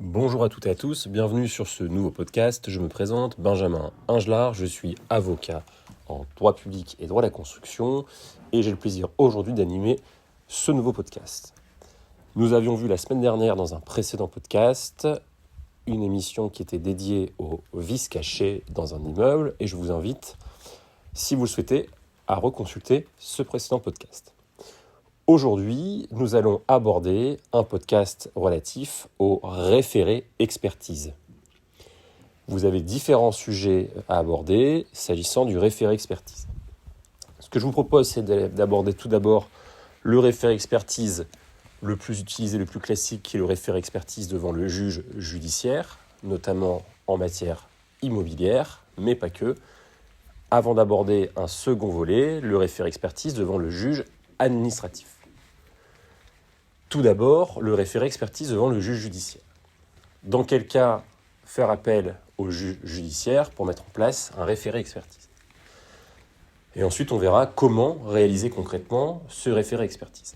Bonjour à toutes et à tous, bienvenue sur ce nouveau podcast. Je me présente, Benjamin Ingelard, je suis avocat en droit public et droit de la construction et j'ai le plaisir aujourd'hui d'animer ce nouveau podcast. Nous avions vu la semaine dernière dans un précédent podcast une émission qui était dédiée aux vices cachés dans un immeuble et je vous invite, si vous le souhaitez, à reconsulter ce précédent podcast. Aujourd'hui, nous allons aborder un podcast relatif au référé expertise. Vous avez différents sujets à aborder s'agissant du référé expertise. Ce que je vous propose, c'est d'aborder tout d'abord le référé expertise le plus utilisé, le plus classique, qui est le référé expertise devant le juge judiciaire, notamment en matière immobilière, mais pas que, avant d'aborder un second volet, le référé expertise devant le juge administratif. Tout d'abord, le référé expertise devant le juge judiciaire. Dans quel cas faire appel au juge judiciaire pour mettre en place un référé expertise. Et ensuite, on verra comment réaliser concrètement ce référé expertise.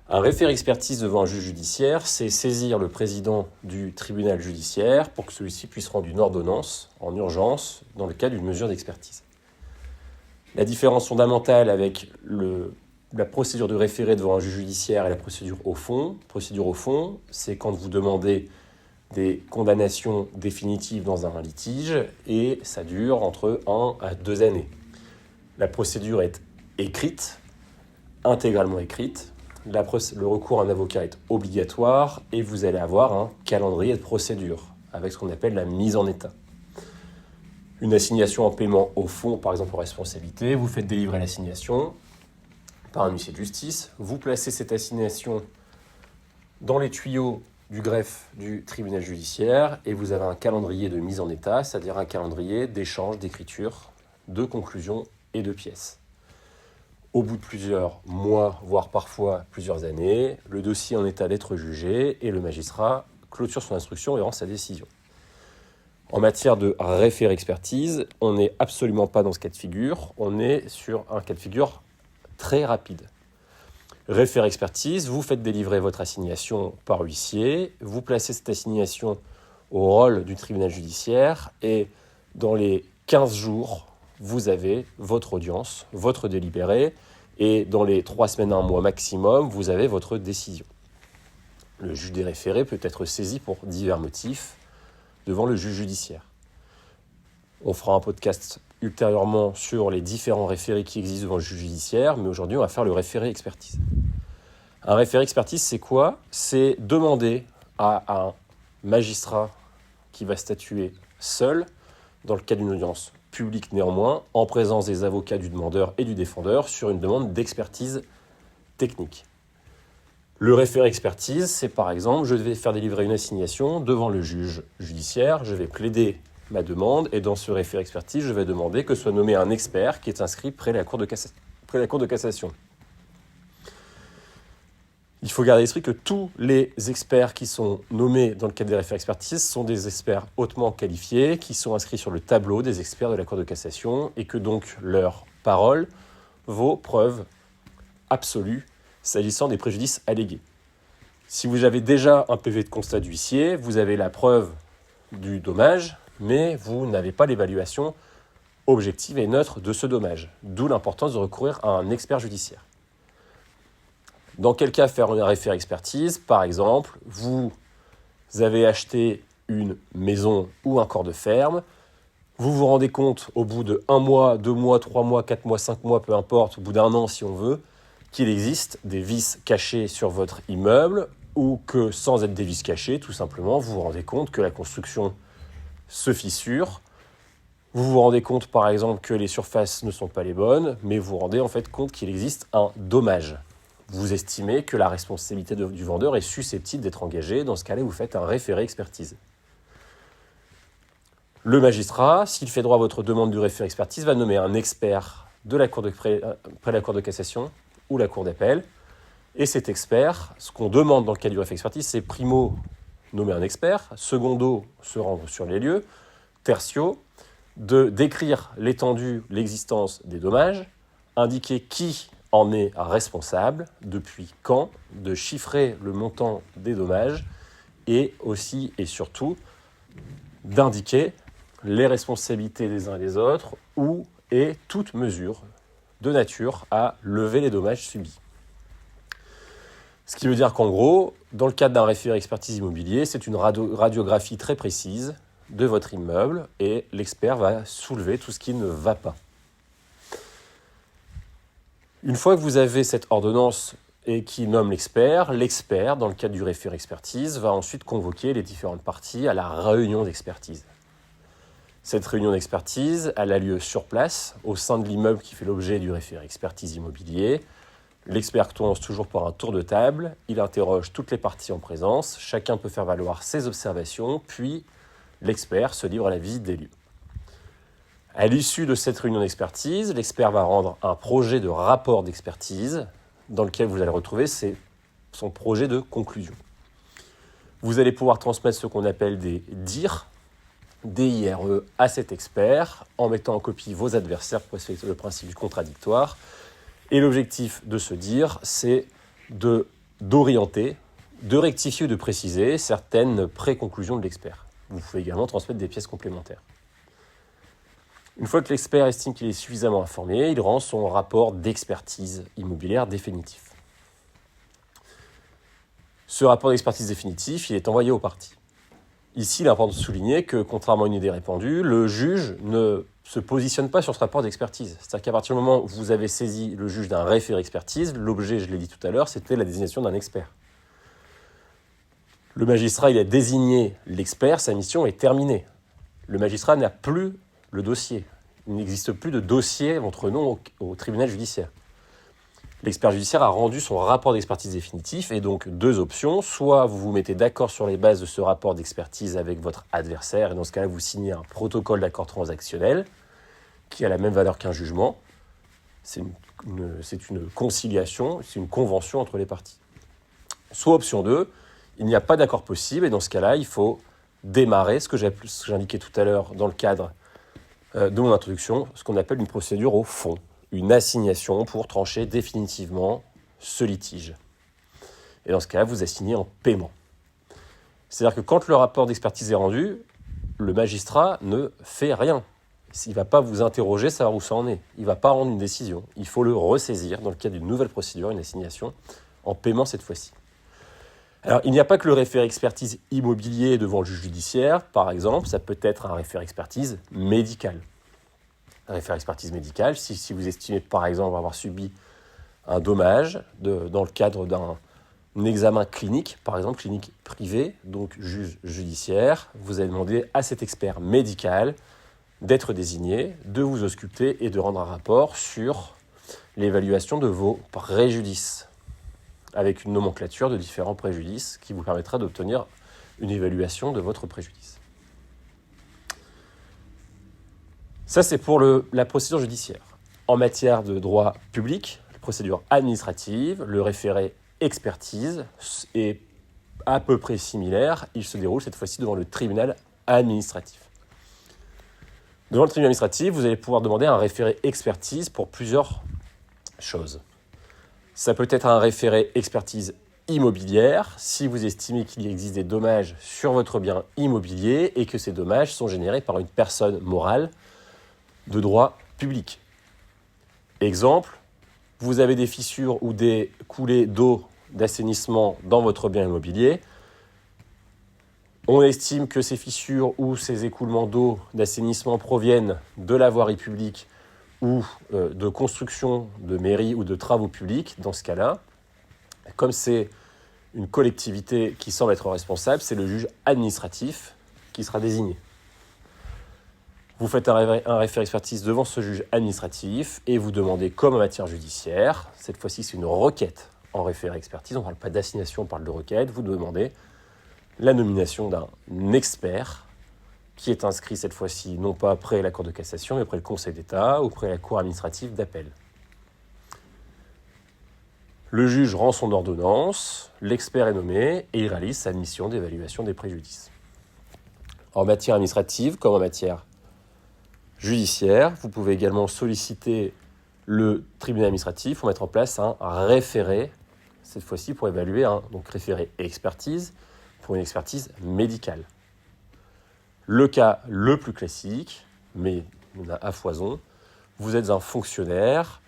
Un référé expertise devant un juge judiciaire, c'est saisir le président du tribunal judiciaire pour que celui-ci puisse rendre une ordonnance en urgence dans le cas d'une mesure d'expertise. La différence fondamentale avec la procédure de référé devant un juge judiciaire et la procédure au fond. Procédure au fond, c'est quand vous demandez des condamnations définitives dans un litige et ça dure entre 1 à 2 années. La procédure est écrite, intégralement écrite. Le recours à un avocat est obligatoire et vous allez avoir un calendrier de procédure avec ce qu'on appelle la mise en état. Une assignation en paiement au fond, par exemple en responsabilité, vous faites délivrer l'assignation par un huissier de justice, vous placez cette assignation dans les tuyaux du greffe du tribunal judiciaire et vous avez un calendrier de mise en état, c'est-à-dire un calendrier d'échange, d'écriture, de conclusion et de pièces. Au bout de plusieurs mois, voire parfois plusieurs années, le dossier est en état d'être jugé et le magistrat clôture son instruction et rend sa décision. En matière de référé expertise, on n'est absolument pas dans ce cas de figure, on est sur un cas de figure très rapide. Référé expertise, vous faites délivrer votre assignation par huissier, vous placez cette assignation au rôle du tribunal judiciaire et dans les 15 jours, vous avez votre audience, votre délibéré et dans les 3 semaines à 1 mois maximum, vous avez votre décision. Le juge des référés peut être saisi pour divers motifs devant le juge judiciaire. On fera un podcast ultérieurement sur les différents référés qui existent devant le juge judiciaire, mais aujourd'hui, on va faire le référé expertise. Un référé expertise, c'est quoi ? C'est demander à un magistrat qui va statuer seul, dans le cas d'une audience publique néanmoins, en présence des avocats du demandeur et du défendeur, sur une demande d'expertise technique. Le référé expertise, c'est par exemple, je vais faire délivrer une assignation devant le juge judiciaire, je vais plaider ma demande et dans ce référé expertise, je vais demander que soit nommé un expert qui est inscrit près la Cour de cassation. Il faut garder à l'esprit que tous les experts qui sont nommés dans le cadre des référés expertises sont des experts hautement qualifiés, qui sont inscrits sur le tableau des experts de la Cour de cassation et que donc leur parole vaut preuve absolue s'agissant des préjudices allégués. Si vous avez déjà un PV de constat d'huissier, vous avez la preuve du dommage, mais vous n'avez pas l'évaluation objective et neutre de ce dommage, d'où l'importance de recourir à un expert judiciaire. Dans quel cas faire un référé expertise ? Par exemple, vous avez acheté une maison ou un corps de ferme, vous vous rendez compte au bout de 1 mois, 2 mois, 3 mois, 4 mois, 5 mois, peu importe, au bout d'1 an si on veut, qu'il existe des vices cachés sur votre immeuble ou que sans être des vices cachés, tout simplement, vous vous rendez compte que la construction se fissure. Vous vous rendez compte par exemple que les surfaces ne sont pas les bonnes, mais vous vous rendez en fait compte qu'il existe un dommage. Vous estimez que la responsabilité du vendeur est susceptible d'être engagée. Dans ce cas-là, vous faites un référé expertise. Le magistrat, s'il fait droit à votre demande du référé expertise, va nommer un expert de la près la Cour de cassation ou la Cour d'appel. Et cet expert, ce qu'on demande dans le cas du référé expertise, c'est primo, nommer un expert, secondo, se rendre sur les lieux, tertio, de décrire l'étendue, l'existence des dommages, indiquer qui en est responsable, depuis quand, de chiffrer le montant des dommages et aussi et surtout d'indiquer les responsabilités des uns et des autres ou et toute mesure de nature à lever les dommages subis. Ce qui veut dire qu'en gros, dans le cadre d'un référé expertise immobilier, c'est une radiographie très précise de votre immeuble et l'expert va soulever tout ce qui ne va pas. Une fois que vous avez cette ordonnance et qui nomme l'expert, dans le cadre du référé expertise, va ensuite convoquer les différentes parties à la réunion d'expertise. Cette réunion d'expertise, elle a lieu sur place, au sein de l'immeuble qui fait l'objet du référé expertise immobilier. L'expert commence toujours par un tour de table, il interroge toutes les parties en présence, chacun peut faire valoir ses observations, puis l'expert se livre à la visite des lieux. À l'issue de cette réunion d'expertise, l'expert va rendre un projet de rapport d'expertise dans lequel vous allez retrouver son projet de conclusion. Vous allez pouvoir transmettre ce qu'on appelle des DIRE, DIRE à cet expert en mettant en copie vos adversaires pour respecter le principe du contradictoire. Et l'objectif de ce DIRE, c'est d'orienter, de rectifier ou de préciser certaines pré-conclusions de l'expert. Vous pouvez également transmettre des pièces complémentaires. Une fois que l'expert estime qu'il est suffisamment informé, il rend son rapport d'expertise immobilière définitif. Ce rapport d'expertise définitif, il est envoyé aux parties. Ici, il est important de souligner que, contrairement à une idée répandue, le juge ne se positionne pas sur ce rapport d'expertise. C'est-à-dire qu'à partir du moment où vous avez saisi le juge d'un référé expertise, l'objet, je l'ai dit tout à l'heure, c'était la désignation d'un expert. Le magistrat, il a désigné l'expert, sa mission est terminée. Le magistrat n'a plus le dossier. Il n'existe plus de dossier entre nous au tribunal judiciaire. L'expert judiciaire a rendu son rapport d'expertise définitif et donc deux options. Soit vous vous mettez d'accord sur les bases de ce rapport d'expertise avec votre adversaire et dans ce cas-là, vous signez un protocole d'accord transactionnel qui a la même valeur qu'un jugement. C'est une conciliation, c'est une convention entre les parties. Soit option 2, il n'y a pas d'accord possible et dans ce cas-là, il faut démarrer ce que j'indiquais tout à l'heure dans le cadre de mon introduction, ce qu'on appelle une procédure au fond, une assignation pour trancher définitivement ce litige. Et dans ce cas-là, vous assignez en paiement. C'est-à-dire que quand le rapport d'expertise est rendu, le magistrat ne fait rien. Il ne va pas vous interroger, savoir où ça en est. Il ne va pas rendre une décision. Il faut le ressaisir dans le cadre d'une nouvelle procédure, une assignation, en paiement cette fois-ci. Alors, il n'y a pas que le référé expertise immobilier devant le juge judiciaire, par exemple, ça peut être un référé expertise médical. Un référé expertise médical, si vous estimez par exemple avoir subi un dommage dans le cadre d'un examen clinique, par exemple clinique privée, donc juge judiciaire, vous allez demander à cet expert médical d'être désigné, de vous ausculter et de rendre un rapport sur l'évaluation de vos préjudices, avec une nomenclature de différents préjudices qui vous permettra d'obtenir une évaluation de votre préjudice. Ça, c'est pour la procédure judiciaire. En matière de droit public, la procédure administrative, le référé expertise est à peu près similaire. Il se déroule cette fois-ci devant le tribunal administratif. Devant le tribunal administratif, vous allez pouvoir demander un référé expertise pour plusieurs choses. Ça peut être un référé expertise immobilière si vous estimez qu'il existe des dommages sur votre bien immobilier et que ces dommages sont générés par une personne morale de droit public. Exemple, vous avez des fissures ou des coulées d'eau d'assainissement dans votre bien immobilier. On estime que ces fissures ou ces écoulements d'eau d'assainissement proviennent de la voirie publique ou de construction de mairie ou de travaux publics. Dans ce cas-là, comme c'est une collectivité qui semble être responsable, c'est le juge administratif qui sera désigné. Vous faites un référé expertise devant ce juge administratif et vous demandez, comme en matière judiciaire, cette fois-ci c'est une requête en référé expertise, on ne parle pas d'assignation, on parle de requête, vous demandez la nomination d'un expert qui est inscrit cette fois-ci non pas près la Cour de cassation, mais près le Conseil d'État ou près la Cour administrative d'appel. Le juge rend son ordonnance, l'expert est nommé et il réalise sa mission d'évaluation des préjudices. En matière administrative, comme en matière judiciaire, vous pouvez également solliciter le tribunal administratif pour mettre en place un référé, cette fois-ci pour évaluer un référé expertise, pour une expertise médicale. Le cas le plus classique, mais il y en a à foison, vous êtes un fonctionnaire,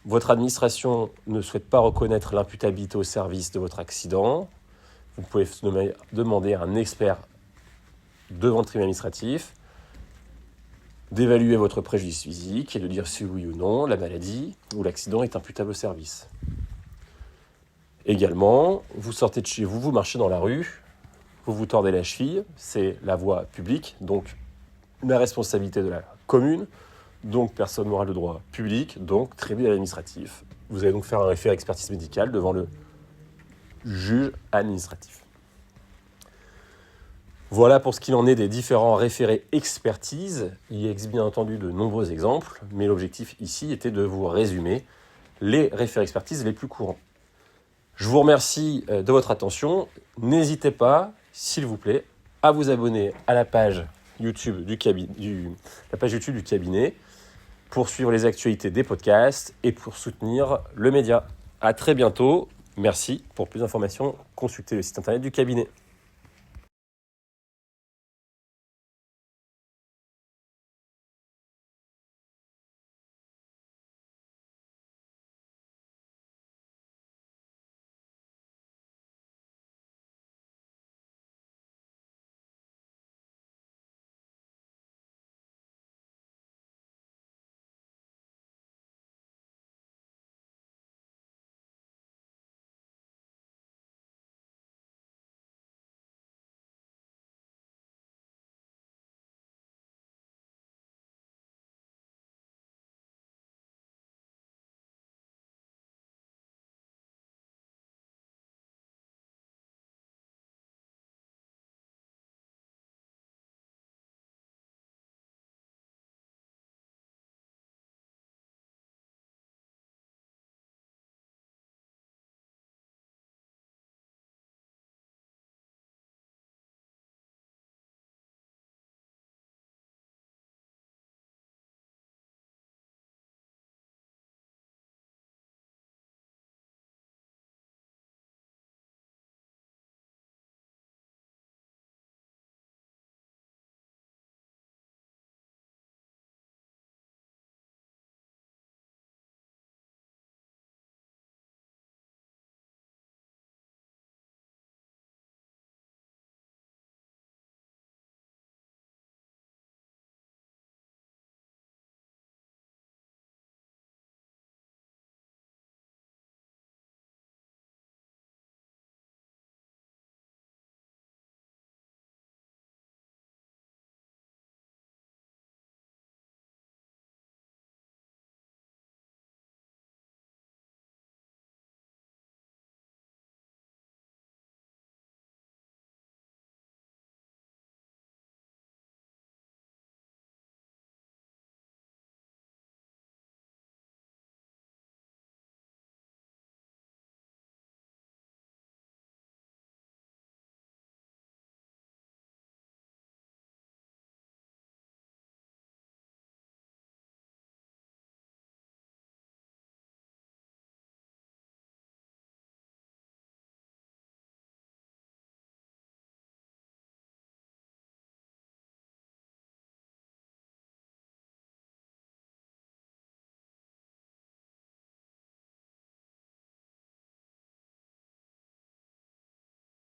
votre administration ne souhaite pas reconnaître l'imputabilité au service de votre accident, vous pouvez demander à un expert devant le tribunal administratif d'évaluer votre préjudice physique et de dire si oui ou non la maladie ou l'accident est imputable au service. Également, vous sortez de chez vous, vous marchez dans la rue, vous vous tordez la cheville, c'est la voie publique, donc la responsabilité de la commune, donc personne morale de droit public, donc tribunal administratif. Vous allez donc faire un référé expertise médicale devant le juge administratif. Voilà pour ce qu'il en est des différents référés expertise. Il existe bien entendu de nombreux exemples, mais l'objectif ici était de vous résumer les référés expertise les plus courants. Je vous remercie de votre attention. N'hésitez pas, s'il vous plaît, à vous abonner à la page YouTube du cabinet pour suivre les actualités des podcasts et pour soutenir le média. À très bientôt. Merci. Pour plus d'informations, consultez le site internet du cabinet.